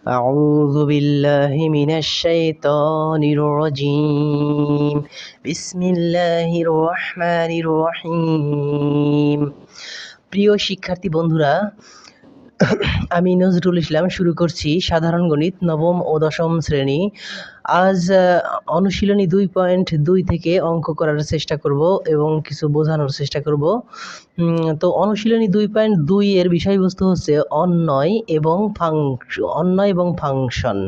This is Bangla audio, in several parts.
أعوذ بالله من الشيطان الرجيم بسم الله الرحمن الرحيم। প্রিয় শিক্ষার্থী বন্ধুরা, আমি নজরুল ইসলাম শুরু করছি সাধারণ গণিত নবম ও দশম শ্রেণী। আজ অনুশীলনী 2.2 থেকে অঙ্ক করার চেষ্টা করব এবং কিছু বোঝানোর চেষ্টা করব। তো অনুশীলনী 2.2 এর বিষয়বস্তু হচ্ছে অন্বয় এবং ফাংশন।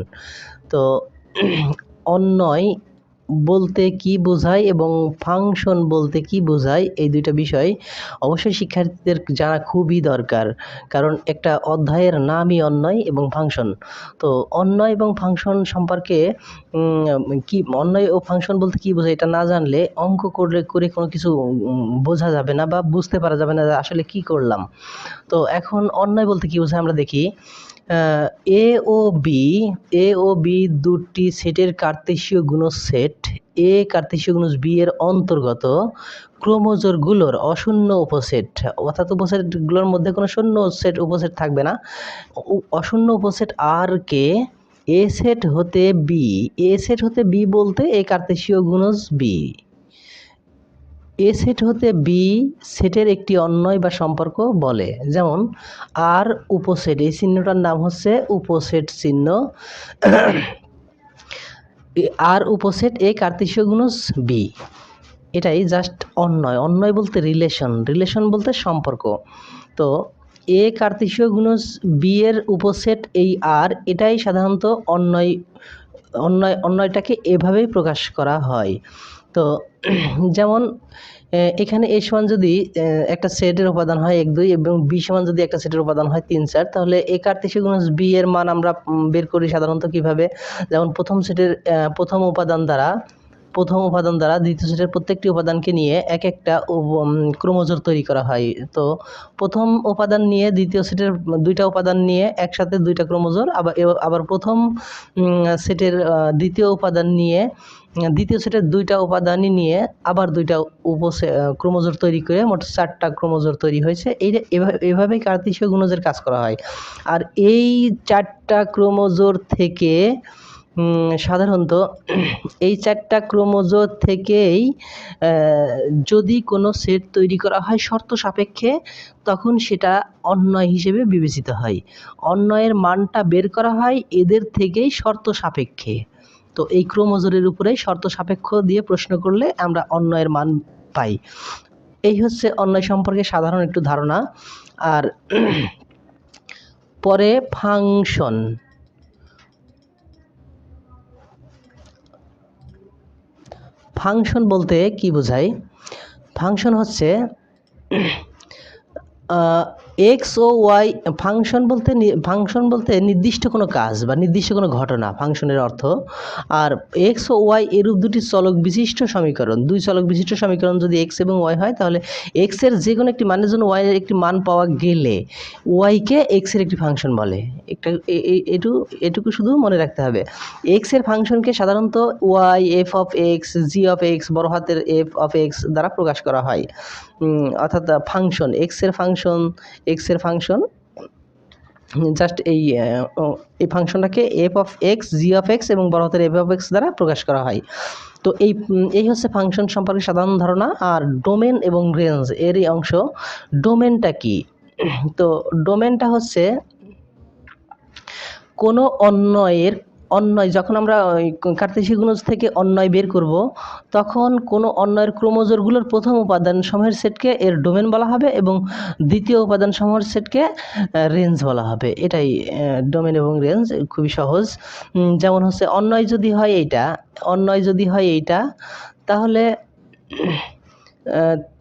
তো অন্বয় বলতে কি বোঝায় এবং ফাংশন বলতে কি বোঝায়, এই দুইটা বিষয় অবশ্যই শিক্ষার্থীদের জানা খুবই দরকার, কারণ একটা অধ্যায়ের নামই অন্বয় এবং ফাংশন। তো অন্বয় এবং ফাংশন সম্পর্কে কি অন্বয় ও ফাংশন বলতে কি বোঝায় এটা না জানলে অঙ্ক করে কোনো কিছু বোঝা যাবে না বা বুঝতে পারা যাবে না যে আসলে কি করলাম। তো এখন অন্বয় বলতে কি বোঝায় আমরা দেখি। এ ও বি দুটি সেটের কার্তেশীয় গুণজ সেট এ কার্তেশীয় গুণজ বি এর অন্তর্গত ক্রোমোজোরগুলোর অশূন্য উপসেট, অর্থাৎ উপসেটগুলোর মধ্যে কোনো শূন্য উপসেট থাকবে না। অশূন্য উপসেট আর কে এ সেট হতে বি বলতে এ কার্তেশীয় গুণজ বি। এ সেট হতে বি সেটের একটি অন্বয় বা সম্পর্ক বলে। যেমন আর উপসেট, এই চিহ্নটার নাম হচ্ছে উপসেট চিহ্ন। আর উপসেট এ কার্তেশীয় গুণজ বি, এটাই জাস্ট অন্বয়। অন্বয় বলতে রিলেশন বলতে সম্পর্ক। তো এ কার্তেশীয় গুণজ বি এর উপসেট এই আর, এটাই সাধারণত অন্বয়টাকে এভাবেই প্রকাশ করা হয়। তো যেমন এখানে এ সমান যদি একটা সেটের উপাদান হয় 1 2 এবং বি সমান যদি একটা সেটের উপাদান হয় 3 4, তাহলে এ কার্তেশীয় গুণজ বি এর মান আমরা বের করি সাধারণত কিভাবে। যেমন প্রথম সেটের প্রথম উপাদান দ্বারা দ্বিতীয় সেটের প্রত্যেকটি উপাদানকে নিয়ে এক একটা ক্রোমোজোর তৈরি করা হয়। তো প্রথম উপাদান নিয়ে দ্বিতীয় সেটের দুইটা উপাদান নিয়ে একসাথে দুইটা ক্রোমোজোর, আবার প্রথম সেটের দ্বিতীয় উপাদান নিয়ে দ্বিতীয় সেটের দুইটা উপাদানই নিয়ে আবার দুইটা ক্রোমোজোর তৈরি করে মোট 4টা ক্রোমোজোর তৈরি হয়েছে। এভাবেই কার্তেশীয় গুণজের কাজ করা হয়। আর এই 4টা ক্রোমোজোর থেকে সাধারণত এই 4টা ক্রোমোজোর থেকেই যদি কোনো সেট তৈরি করা হয় শর্ত সাপেক্ষে, তখন সেটা অন্বয় হিসেবে বিবেচিত হয়। অন্বয়ের মানটা বের করা হয় এদের থেকেই শর্ত সাপেক্ষে। তো এই ক্রোমোজোরের উপরেই শর্ত সাপেক্ষ দিয়ে প্রশ্ন করলে আমরা অন্বয়ের মান পাই। এই হচ্ছে অন্বয় সম্পর্কে সাধারণ একটু ধারণা। আর পরে ফাংশন বলতে কি বোঝায়। ফাংশন হচ্ছে এক্স ও ওয়াই। ফাংশন বলতে নির্দিষ্ট কোনো কাজ বা নির্দিষ্ট কোনো ঘটনা ফাংশনের অর্থ। আর এক্স ও ওয়াই এরূপ দুটি চলক বিশিষ্ট সমীকরণ, দুই চলক বিশিষ্ট সমীকরণ যদি এক্স এবং ওয়াই হয়, তাহলে এক্সের যে কোনো একটি মানের জন্য ওয়াই এর একটি মান পাওয়া গেলে ওয়াইকে এক্সের একটি ফাংশন বলে। এটুকু শুধু মনে রাখতে হবে। এক্সের ফাংশনকে সাধারণত Y F of X G of X বড় হাতের এফ অফ এক্স দ্বারা প্রকাশ করা হয়। অর্থাৎ ফাংশন এক্সের ফাংশন জাস্ট এই ফাংশনটাকে F of X G of X এবং বড় হাতের এফ অফ এক্স দ্বারা প্রকাশ করা হয়। তো এই হচ্ছে ফাংশন সম্পর্কে সাধারণ ধারণা। আর ডোমেন এবং রেঞ্জ এরই অংশ। ডোমেনটা কি? তো ডোমেনটা হচ্ছে কোনো অন্বয় যখন আমরা কার্তেশীয় গুণজ থেকে অন্বয় বের করব, তখন কোনো অন্বয়ের ক্রোমোজোরগুলোর প্রথম উপাদান সমূহের সেটকে এর ডোমেন বলা হবে এবং দ্বিতীয় উপাদান সমূহের সেটকে রেঞ্জ বলা হবে। এটাই ডোমেন এবং রেঞ্জ, খুবই সহজ। যেমন হচ্ছে অন্বয় যদি হয় এইটা,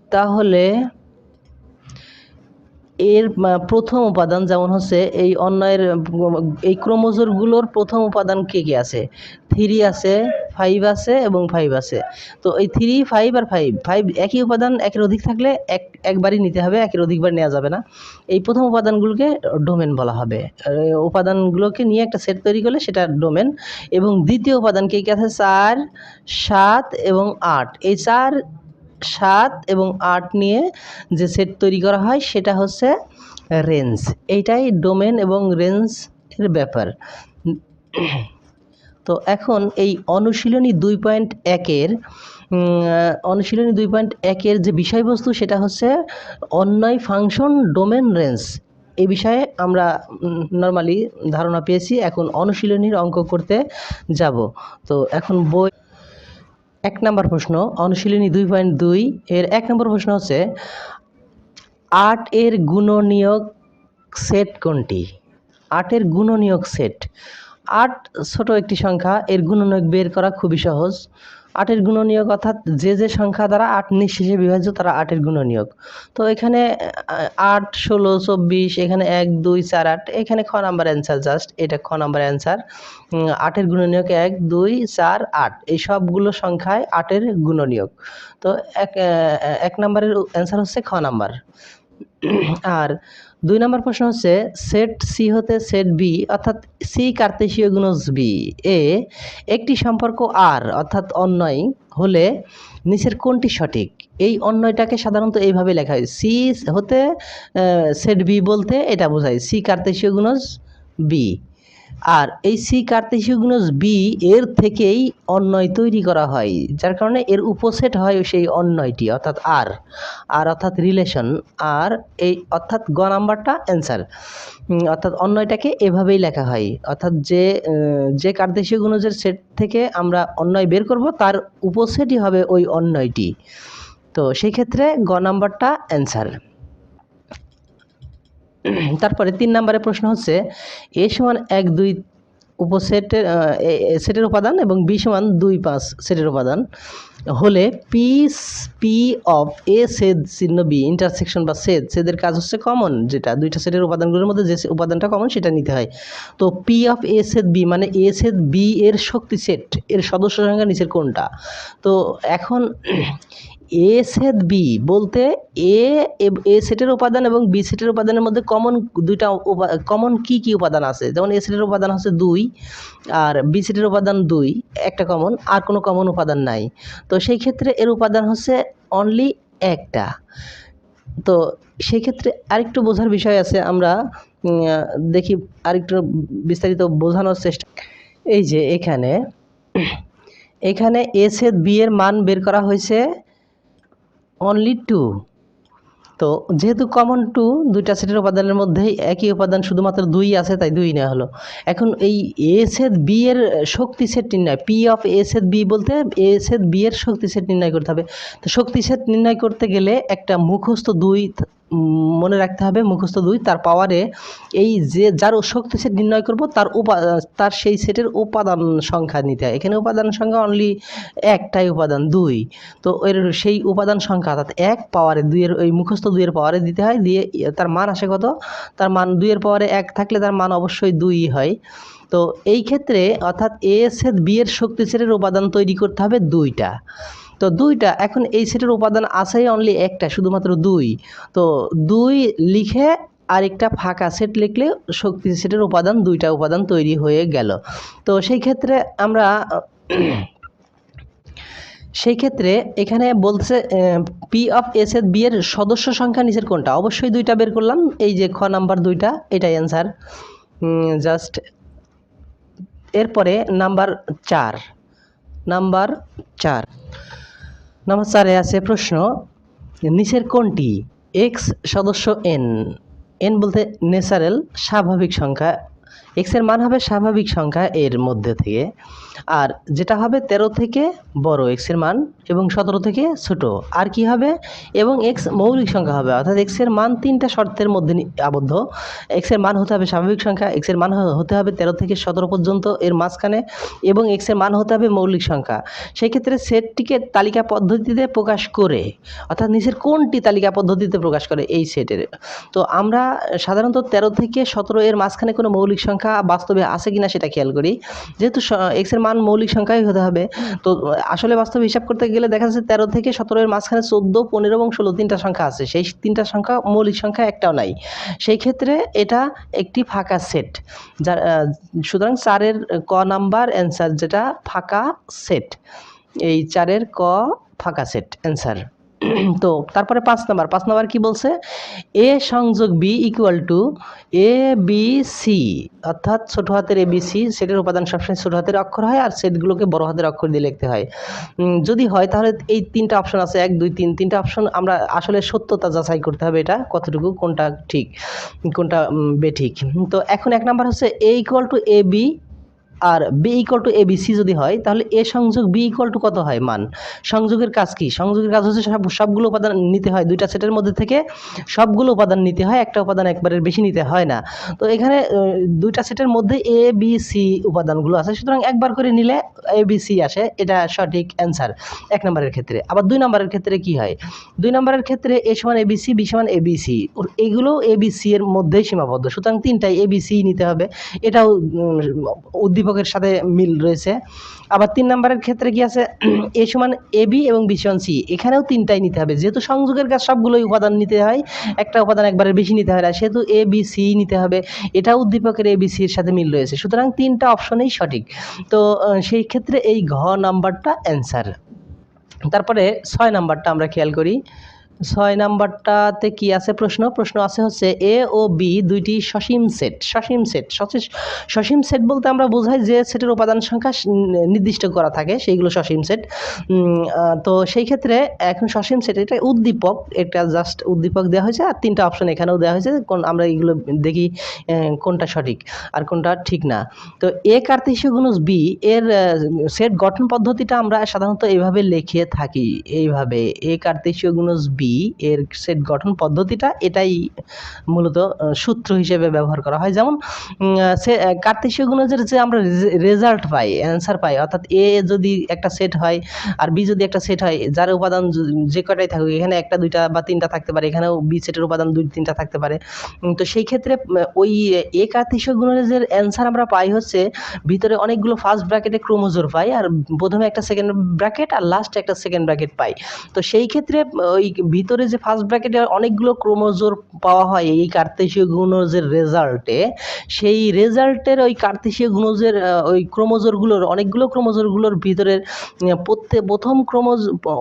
তাহলে এর প্রথম উপাদান যেমন হচ্ছে এই অন্বয়ের এই ক্রোমোজোরগুলোর প্রথম উপাদান কে আছে? 3 আছে, 5 আছে এবং 5 আছে। তো এই 3 5 আর 5 একই উপাদান, একের অধিক থাকলে একবারই নিতে হবে, একের অধিকবার নেওয়া যাবে না। এই প্রথম উপাদানগুলোকে ডোমেন বলা হবে। উপাদানগুলোকে নিয়ে একটা সেট তৈরি করলে সেটা ডোমেন। এবং দ্বিতীয় উপাদান কে আছে? 4 7 এবং 8। এই 4 7 এবং 8 নিয়ে যে সেট তৈরি করা হয় সেটা হচ্ছে রেঞ্জ। এইটাই ডোমেন এবং রেঞ্জ এর ব্যাপার। তো এখন এই অনুশীলনী 2.1-এর অনুশীলনী 2.1-এর যে বিষয়বস্তু সেটা হচ্ছে অন্যয় ফাংশন ডোমেন রেঞ্জ। এই বিষয়ে আমরা নর্মালি ধারণা পেয়েছি। এখন অনুশীলনীর অঙ্ক করতে যাব। তো এখন বই 1 নম্বর প্রশ্ন, অনুশীলনী 2.2 এর 1 নম্বর প্রশ্ন হচ্ছে 8 এর গুণনীয়ক সেট কোনটি? 8 এর গুণনীয়ক সেট। 8 ছোট একটি সংখ্যা, এর গুণনীয়ক বের করা খুবই সহজ। 8 এর গুণনীয়ক অর্থাৎ যে সংখ্যা দ্বারা 8 নিঃশেষে বিভাজ্য তারা 8 এর গুণনীয়ক। তো এখানে 8, 16, 24, এখানে 1, 2, 4, 8, এখানে খ নাম্বার অ্যান্সার, জাস্ট এটা খ নাম্বার অ্যান্সার। 8 এর গুণনীয়ক 1, 2, 4, 8, এই সবগুলো সংখ্যায় 8 এর গুণনীয়ক। তো এক নাম্বারের অ্যান্সার হচ্ছে খ নাম্বার। আর 2 নম্বর প্রশ্ন হচ্ছে সেট সি হতে সেট বি অর্থাৎ সি কার্তেশীয় গুণজ বি এ একটি সম্পর্ক আর অর্থাৎ অন্যয় হলে নিচের কোনটি সঠিক? এই অন্যয়টাকে সাধারণত এইভাবে লেখা হয়, সি হতে সেট বি বলতে এটা বোঝায় সি কার্তেশীয় গুণজ বি। আর এই সি কার্তেশীয় গুণজ বি এর থেকেই অন্যয় তৈরি করা হয়, যার কারণে এর উপসেট হয় সেই অন্যয়টি অর্থাৎ আর অর্থাৎ রিলেশন। আর এই অর্থাৎ গ নাম্বারটা অ্যান্সার। অর্থাৎ অন্যয়টাকে এভাবেই লেখা হয়, অর্থাৎ যে কার্তেশীয় গুণজের সেট থেকে আমরা অন্যয় বের করব তার উপসেটই হবে ওই অন্যয়টি। তো সেই ক্ষেত্রে গ নাম্বারটা অ্যান্সার। তারপরে 3 নম্বরের প্রশ্ন হচ্ছে a সমান 1, 2 উপসেটের সেটের উপাদান এবং b সমান 2, 5 সেটের উপাদান হলে পি অফ এ সেদ চিহ্ন বি ইন্টারসেকশন বা সেদের কাজ হচ্ছে কমন, যেটা দুইটা সেটের উপাদানগুলোর মধ্যে যে উপাদানটা কমন সেটা নিতে হয়। তো P of A Seth B মানে এ সেদ বি এর শক্তি সেট এর সদস্য সংখ্যা নিচের কোনটা? তো এখন এ সেট বি বলতে এ সেটের উপাদান এবং বি সেটের উপাদানের মধ্যে কমন দুইটা কমন কি উপাদান আছে? যেমন এ সেটের উপাদান হচ্ছে 2 আর বি সেটের উপাদান 2, একটা কমন, আর কোনো কমন উপাদান নাই। তো সেই ক্ষেত্রে এর উপাদান হচ্ছে অনলি একটা। তো সেই ক্ষেত্রে আরেকটু বোঝার বিষয় আছে, আমরা দেখি আরেকটু বিস্তারিত বোঝানোর চেষ্টা। এই যে এখানে এ সেট বি এর মান বের করা হয়েছে অনলি 2। তো যেহেতু কমন 2, দুইটা সেটের উপাদানের মধ্যেই একই উপাদান শুধুমাত্র 2 আছে, তাই 2 নেওয়া হলো। এখন এই এ সেট বি এর শক্তি সেট নির্ণয়, P of A set B বলতে এ সেট বি এর শক্তি সেট নির্ণয় করতে হবে। তো শক্তি সেট নির্ণয় করতে গেলে একটা মুখস্থ 2 মনে রাখতে হবে, মুখস্থ 2 তার পাওয়ারে এই যে যার শক্তি সেট নির্ণয় করব তার সেই সেটের উপাদান সংখ্যা নিতে হয়। এখানে উপাদান সংখ্যা অনলি একটাই উপাদান 2। তো এর সেই উপাদান সংখ্যা অর্থাৎ 1 পাওয়ারে 2 এর ওই মুখস্থ 2 এর পাওয়ারে দিতে হয়, দিয়ে তার মান আসে কত? তার মান 2 এর পাওয়ারে 1 থাকলে তার মান অবশ্যই 2 হয়। তো এই ক্ষেত্রে অর্থাৎ এ সেট বি এর শক্তি সেটের উপাদান তৈরি করতে হবে 2টা। তো 2টা, এখন এই সেটের উপাদান আছে অনলি একটা, শুধুমাত্র 2। তো 2 লিখে আরেকটা ফাঁকা সেট লিখলে শক্তি সেটের উপাদান 2টা উপাদান তৈরি হয়ে গেল। তো সেই ক্ষেত্রে এখানে বলছে P of A set B এর সদস্য সংখ্যা নিচের কোনটা? অবশ্যই 2টা বের করলাম, এই যে খ নাম্বার 2টা, এটাই অ্যান্সার। জাস্ট এরপরে নাম্বার 4 আছে প্রশ্ন নিচের কোনটি এক্স সদস্য এন বলতে ন্যাচারাল স্বাভাবিক সংখ্যা, এক্স এর মান হবে স্বাভাবিক সংখ্যা এর মধ্যে থেকে, আর যেটা হবে 13 থেকে বড় এক্স এর মান এবং 17 থেকে ছোট, আর কি হবে? এবং এক্স মৌলিক সংখ্যা হবে, অর্থাৎ এক্স এর মান 3টা শর্তের মধ্যে আবদ্ধ। এক্স এর মান হতে হবে স্বাভাবিক সংখ্যা, এক্স এর মান হতে হবে 13 থেকে 17 পর্যন্ত এর মাঝখানে, এবং এক্স এর মান হতে হবে মৌলিক সংখ্যা। সেই ক্ষেত্রে সেটটিকে তালিকা পদ্ধতিতে প্রকাশ করে, অর্থাৎ নিচের কোনটি তালিকা পদ্ধতিতে প্রকাশ করে এই সেটের? তো আমরা সাধারণত 13 থেকে 17 এর মাঝখানে কোনো মৌলিক সংখ্যা বাস্তবে আছে কিনা সেটা খেয়াল করি, যেহেতু এক্স এর মান মৌলিক সংখ্যাই হতে হবে। তো আসলে বাস্তবে হিসাব করতে গেলে দেখা যাচ্ছে 13 থেকে 17 এর মাঝখানে 14, 15 এবং 16 3টা সংখ্যা আছে, সেই 3টা সংখ্যা মৌলিক সংখ্যা একটাও নাই। সেই ক্ষেত্রে এটা একটি ফাঁকা সেট, যার সুতরাং 4-এর ক নাম্বার অ্যান্সার, যেটা ফাঁকা সেট। এই 4-এর ক ফাঁকা সেট অ্যান্সার। তো তারপরে 5 নাম্বার কি বলছে, এ সংযোগ B equal to A B C, অর্থাৎ ছোট হাতের এ বি সি সেটের উপাদান সবসময় ছোট হাতের অক্ষর হয় আর সেটগুলোকে বড় হাতের অক্ষর দিয়ে লিখতে হয়। যদি হয় তাহলে এই তিনটা অপশন আছে, 1 2 3, তিনটা অপশন আমরা আসলে সত্যতা যাচাই করতে হবে, এটা কতটুকু কোনটা ঠিক কোনটা বেঠিক। তো এখন 1 নাম্বার হচ্ছে A equal to A B আর B equal to A B C যদি হয় তাহলে এ সংযোগ বি ইকুয়াল টু কত হয় মান। সংযোগের কাজ কি, সংযোগের কাজ হচ্ছে সবগুলো উপাদান নিতে হয়, দুইটা সেটের মধ্যে থেকে সবগুলো উপাদান নিতে হয়, একটা উপাদান একবারের বেশি নিতে হয় না। তো এখানে দুইটা সেটের মধ্যে এ বি সি উপাদানগুলো আছে, সুতরাং একবার করে নিলে এ বি সি আসে, এটা সঠিক অ্যান্সার 1 নম্বরের ক্ষেত্রে। আবার 2 নম্বরের ক্ষেত্রে কি হয়, 2 নম্বরের ক্ষেত্রে এ সমান এ বি সি, বি সমান এ বি সি, এগুলো এ বি সি এর মধ্যেই সীমাবদ্ধ, সুতরাং তিনটাই এ বি সি নিতে হবে, এটাও উদ্দীপকের সাথে মিল রয়েছে। আবার 3 নম্বরের ক্ষেত্রে কি আছে, এ সমান এ বি এবং বি সমান সি, এখানেও তিনটাই নিতে হবে, যেহেতু সংযোগের কাজ সবগুলোই উপাদান নিতে হয়, একটা উপাদান একবারের বেশি নিতে হয় না, সেহেতু এ বি সি নিতে হবে, এটা উদ্দীপকের এ বি সি এর সাথে মিল রয়েছে, সুতরাং তিনটা অপশনেই সঠিক। তো সেই ক্ষেত্রে এই ঘ নাম্বারটা অ্যান্সার। তারপরে 6 নাম্বারটা আমরা খেয়াল করি, 6 নাম্বারটাতে কি আছে, প্রশ্ন আছে হচ্ছে এ ও বি দুইটি সসীম সেট। সসীম সেট বলতে আমরা বোঝাই যে সেটের উপাদান সংখ্যা নির্দিষ্ট করা থাকে, সেইগুলো সসীম সেট। তো সেই ক্ষেত্রে এখন সসীম সেট এটা উদ্দীপক, এটা জাস্ট উদ্দীপক দেওয়া হয়েছে আর তিনটা অপশন এখানেও দেওয়া হয়েছে, আমরা এইগুলো দেখি কোনটা সঠিক আর কোনটা ঠিক না। তো এ কার্তেশীয় গুণজ বি এর সেট গঠন পদ্ধতিটা আমরা সাধারণত এইভাবে লিখে থাকি, এইভাবে এ কার্তেশীয় গুণজ বি এর সেট গঠন পদ্ধতিটা এটাই মূলত সূত্র হিসেবে ব্যবহার করা হয়। যেমন কার্তেশীয় গুণজের যে আমরা রেজাল্ট পাই, অ্যান্সার পাই, অর্থাৎ এ যদি একটা সেট হয় আর বি যদি একটা সেট হয়, যার উপাদান যে কটাই থাকুক, এখানে একটা দুইটা বা তিনটা থাকতে পারে, এখানেও বি সেটের উপাদান 2-3টা থাকতে পারে। তো সেই ক্ষেত্রে ওই এ কার্তেশীয় গুণজের অ্যান্সার আমরা পাই হচ্ছে ভিতরে অনেকগুলো ফার্স্ট ব্র্যাকেটে ক্রোমোজোর পাই, আর প্রথমে একটা সেকেন্ড ব্র্যাকেট আর লাস্টে একটা সেকেন্ড ব্র্যাকেট পাই। তো সেই ক্ষেত্রে ওই ভিতরে যে ফার্স্ট ব্র্যাকেটে অনেকগুলো ক্রোমোজোর পাওয়া হয় এই কার্তেশীয় গুণজের রেজাল্টে, সেই রেজাল্টের ওই কার্তেশীয় গুণজের ওই ক্রোমোজোরগুলোর অনেকগুলো ক্রোমোজোরগুলোর ভিতরের প্রথম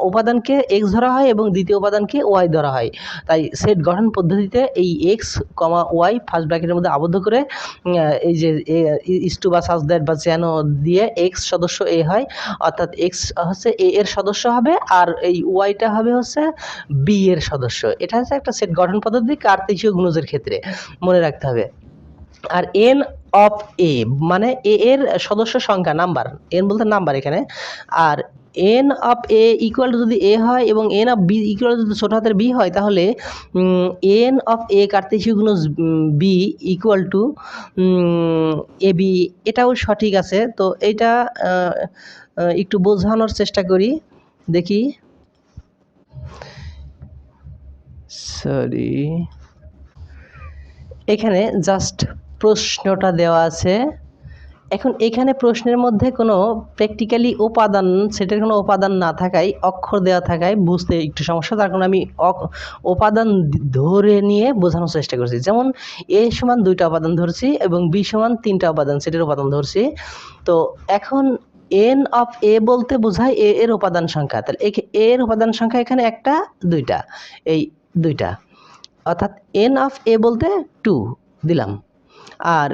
উপাদানকে এক্স ধরা হয় এবং দ্বিতীয় উপাদানকে ওয়াই ধরা হয়। তাই সেট গঠন পদ্ধতিতে এই এক্স কমা ওয়াই ফার্স্ট ব্র্যাকেটের মধ্যে আবদ্ধ করে এই যে ইস্টু বা সাজ দ্যাট বা যেন দিয়ে এক্স সদস্য এ হয়, অর্থাৎ এক্স হচ্ছে এ এর সদস্য হবে আর এই ওয়াইটা হবে হচ্ছে বি এর সদস্য। এটা হচ্ছে একটা সেট গঠন পদ্ধতি কার্তেশীয় গুণজের ক্ষেত্রে, মনে রাখতে হবে। আর এন অফ এ মানে এ এর সদস্য সংখ্যা, নাম্বার, এন বলতে নাম্বার এখানে, আর N of A equal to যদি এ হয় এবং N of B equal to যদি ছোট হাতের বি হয়, তাহলে এন অফ এ কার্তেশীয় গুণজ B equal to A B, এটাও সঠিক আছে। তো এইটা একটু বোঝানোর চেষ্টা করি, দেখি, সরি, এখানে জাস্ট প্রশ্নটা দেওয়া আছে। এখন এখানে প্রশ্নের মধ্যে কোনো প্র্যাকটিক্যালি উপাদান, সেটার কোনো উপাদান না থাকায়, অক্ষর দেওয়া থাকায় বুঝতে একটু সমস্যা, তার কারণে আমি উপাদান ধরে নিয়ে বোঝানোর চেষ্টা করছি। যেমন এ সমান 2টা উপাদান ধরছি এবং বি সমান 3টা উপাদান, সেটের উপাদান ধরছি। তো এখন এন অফ এ বলতে বোঝায় এ এর উপাদান সংখ্যা, তাহলে এ এর উপাদান সংখ্যা এখানে 1টা 2টা, এই 2টা, অর্থাৎ এন অফ এ বলতে 2 দিলাম। আর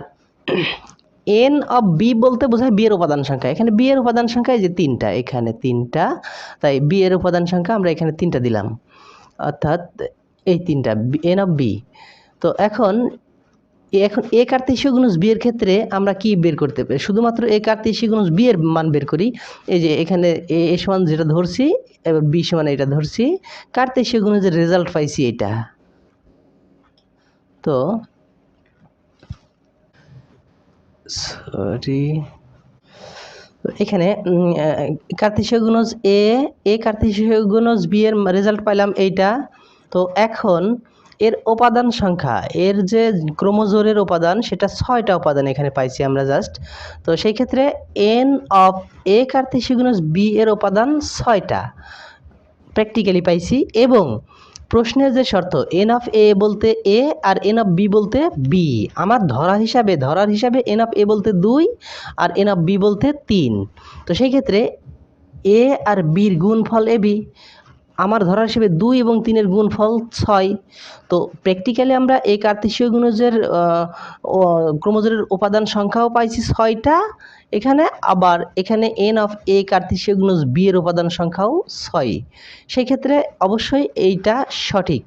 এন অফ বি বলতে বোঝায় বি এর উপাদান সংখ্যা, এখানে বি এর উপাদান সংখ্যা এই যে 3টা, এখানে 3টা, তাই বি এর উপাদান সংখ্যা আমরা এখানে 3টা দিলাম, অর্থাৎ এই 3টা এন অফ বি। তো এখন এ কার্তেশীয় গুণজ বি এর ক্ষেত্রে আমরা কি বের করতে পারি, শুধুমাত্র এ কার্তেশীয় গুণজ বি এর মান বের করি। এই যে এখানে এ সমান যেটা ধরছি, এবার বি সমান এটা ধরছি, কার্তেশীয় গুণজের রেজাল্ট পাইছি এটা। তো সরি, এখানে কার্তেশীয় গুণজ এ কার্তেশীয় গুণজ বি এর রেজাল্ট পাইলাম এইটা। তো এখন এর উপাদান সংখ্যা, এর যে ক্রোমোজোরের উপাদান সেটা 6টা উপাদান এখানে পাইছি আমরা জাস্ট। তো সেই ক্ষেত্রে এন অফ এ কার্তেশীয় গুণজ বি এর উপাদান 6টা প্র্যাকটিক্যালি পাইছি, এবং প্রশ্নের যে শর্ত এন অফ এ বলতে এ আর এন অফ বি বলতে বি, আমার ধরার হিসাবে এন অফ এ বলতে 2 আর এন অফ বি বলতে 3। তো সেই ক্ষেত্রে এ আর বির গুণফল এ বি, আমার ধরা হিসেবে 2 এবং 3-এর গুণফল 6। তো প্র্যাকটিক্যালি আমরা এই কার্তেশীয় গুণজের ক্রোমোজোমের উপাদান সংখ্যাও পাইছি 6টা এখানে, আবার এখানে n অফ a কার্তেশীয় গুণজ b এর উপাদান সংখ্যাও 6। সেই ক্ষেত্রে অবশ্যই এইটা সঠিক।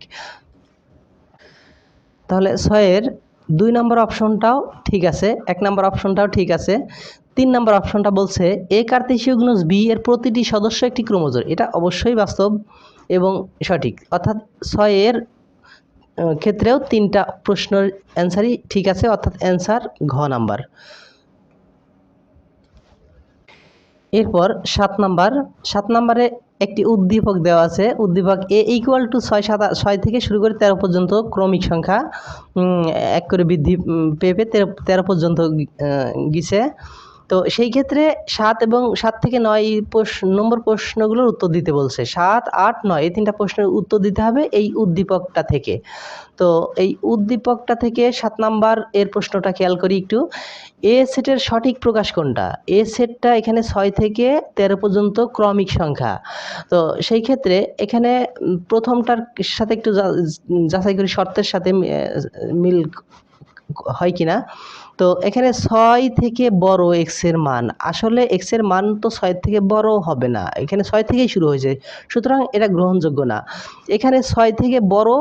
তাহলে 6-এর 2 নম্বর অপশনটাও ঠিক আছে, 1 নম্বর অপশনটাও ঠিক আছে। 3 নম্বর অপশনটা বলছে এ কার্তেশীয় গুণজ বি এর প্রতিটি সদস্য একটি ক্রোমোজোম, এটা অবশ্যই বাস্তব এবং সঠিক, অর্থাৎ 6-এর ক্ষেত্রেও 3টা প্রশ্নের অ্যান্সারই ঠিক আছে, অর্থাৎ অ্যান্সার ঘ নাম্বার। এরপর 7 নম্বরে একটি উদ্দীপক দেওয়া আছে। উদ্দীপক এ ইকুয়াল টু 6 থেকে শুরু করে 13 পর্যন্ত ক্রমিক সংখ্যা এক করে বৃদ্ধি পেয়ে 13 পর্যন্ত গিয়েছে। তো সেই ক্ষেত্রে 7 এবং 7 থেকে 9 নম্বর প্রশ্নগুলোর উত্তর দিতে বলছে। 7, 8, 9 এই 3টা প্রশ্নের উত্তর দিতে হবে এই উদ্দীপকটা থেকে। তো এই উদ্দীপকটা থেকে 7 নাম্বার এর প্রশ্নটা খেয়াল করি একটু। এ সেটের সঠিক প্রকাশ কোনটা? এ সেটটা এখানে 6 থেকে 13 পর্যন্ত ক্রমিক সংখ্যা। তো সেই ক্ষেত্রে এখানে প্রথমটার সাথে একটু যাচাই করি শর্তের সাথে মিল হয় কিনা। তো এখানে 6 থেকে বড় x এর মান, আসলে x এর মান তো 6 থেকে বড় হবে না, এখানে 6 থেকেই শুরু হয়েছে, সুতরাং এটা গ্রহণযোগ্য না। এখানে 6 থেকে বড়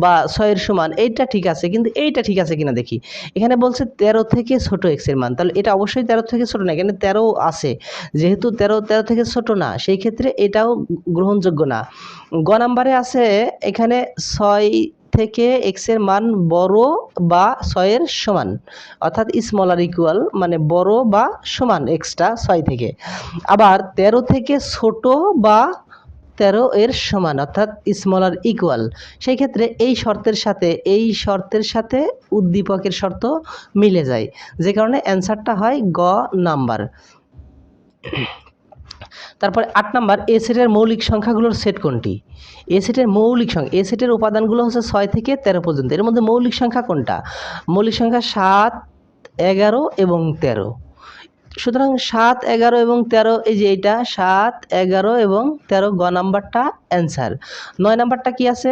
বা 6-এর সমান এইটা ঠিক আছে, কিন্তু এইটা ঠিক আছে কিনা দেখি। এখানে বলছে 13 থেকে ছোট x এর মান, তাহলে এটা অবশ্যই 13 থেকে ছোট না, এখানে 13 আছে, যেহেতু 13 থেকে ছোট না, সেই ক্ষেত্রে এটাও গ্রহণযোগ্য না। গ নাম্বারে আছে এখানে 6 থেকে x এর মান বড় বা 6-এর সমান, অর্থাৎ স্মলার ইকুয়াল মানে বড় বা সমান এক্সটা 6 থেকে। আবার 13 থেকে ছোট বা 13 এর সমান, অর্থাৎ স্মলার ইকুয়াল। সেই ক্ষেত্রে এই শর্তের সাথে উদ্দীপকের শর্ত মিলে যায়, যে কারণে অ্যান্সারটা হয় গ নাম্বার। তারপরে 8 নাম্বার এ সেটের মৌলিক সংখ্যাগুলোর সেট কোনটি? এ সেটের মৌলিক সংখ্যা, এ সেটের উপাদানগুলো হচ্ছে 6 থেকে 13 পর্যন্ত, এর মধ্যে মৌলিক সংখ্যা কোনটা? মৌলিক সংখ্যা 7, 11 এবং 13। সুতরাং 7, 11 এবং 13, এই যে এইটা 7, 11 এবং 13 গ নাম্বারটা অ্যান্সার। 9 নাম্বারটা কি আছে?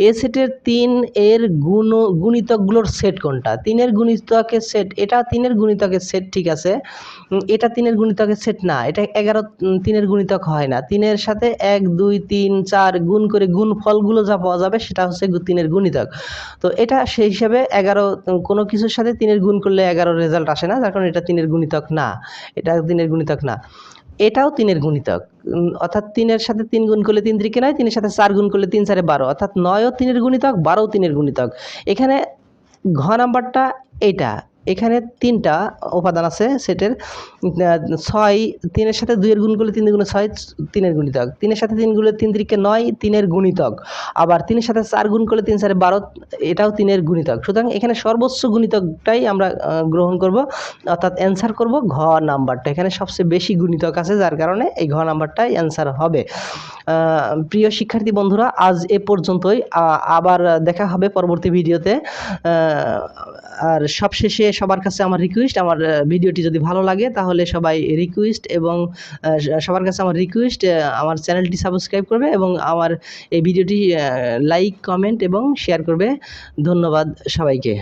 এ সেটের 3 এর গুণিতকগুলোর সেট কোনটা? 3 এর গুণিতকের সেট, এটা 3 এর গুণিতকের সেট ঠিক আছে, এটা 3 এর গুণিতকের সেট না, এটা 11 3 এর গুণিতক হয় না। 3 এর সাথে 1, 2, 3, 4 গুণ করে গুণ ফলগুলো যা পাওয়া যাবে সেটা হচ্ছে 3 এর গুণিতক। তো এটা সেই হিসাবে 11 কোনো কিছুর সাথে 3 এর গুণ করলে 11 রেজাল্ট আসে না, যার কারণে এটা 3 এর গুণিতক না, এটা 3 এর গুণিতক না। এটাও 3 এর গুণিতক, অর্থাৎ 3 এর সাথে 3 গুণ করলে 3 3 9, 3 এর সাথে 4 গুণ করলে 3 4 12, অর্থাৎ 9ও 3 এর গুণিতক, 12ও 3 এর গুণিতক। এখানে ঘ নাম্বারটা এইটা, এখানে 3টা উপাদান আছে সেটের। 6 3 এর সাথে 2 এর গুণ করলে 3 দুগুণে 6, 3 এর গুণিতক। 3 এর সাথে 3 গুণলে 3 3 9, 3 এর গুণিতক। আবার 3 এর সাথে 4 গুণ করলে 3 4 12, এটাও 3 এর গুণিতক। সুতরাং এখানে সর্বোচ্চ গুণিতকটাই আমরা গ্রহণ করব, অর্থাৎ অ্যান্সার করব ঘ নাম্বারটা। এখানে সবচেয়ে বেশি গুণিতক আছে, যার কারণে এই ঘ নাম্বারটাই অ্যান্সার হবে। প্রিয় শিক্ষার্থী বন্ধুরা, আজ এ পর্যন্তই, আবার দেখা হবে পরবর্তী ভিডিওতে। আর সবশেষে সবার কাছে আমার রিকোয়েস্ট, আমার ভিডিওটি যদি ভালো লাগে তাহলে সবাই সবার কাছে আমার রিকোয়েস্ট, আমার চ্যানেলটি সাবস্ক্রাইব করবে এবং আমার এই ভিডিওটি লাইক, কমেন্ট এবং শেয়ার করবে। ধন্যবাদ সবাইকে।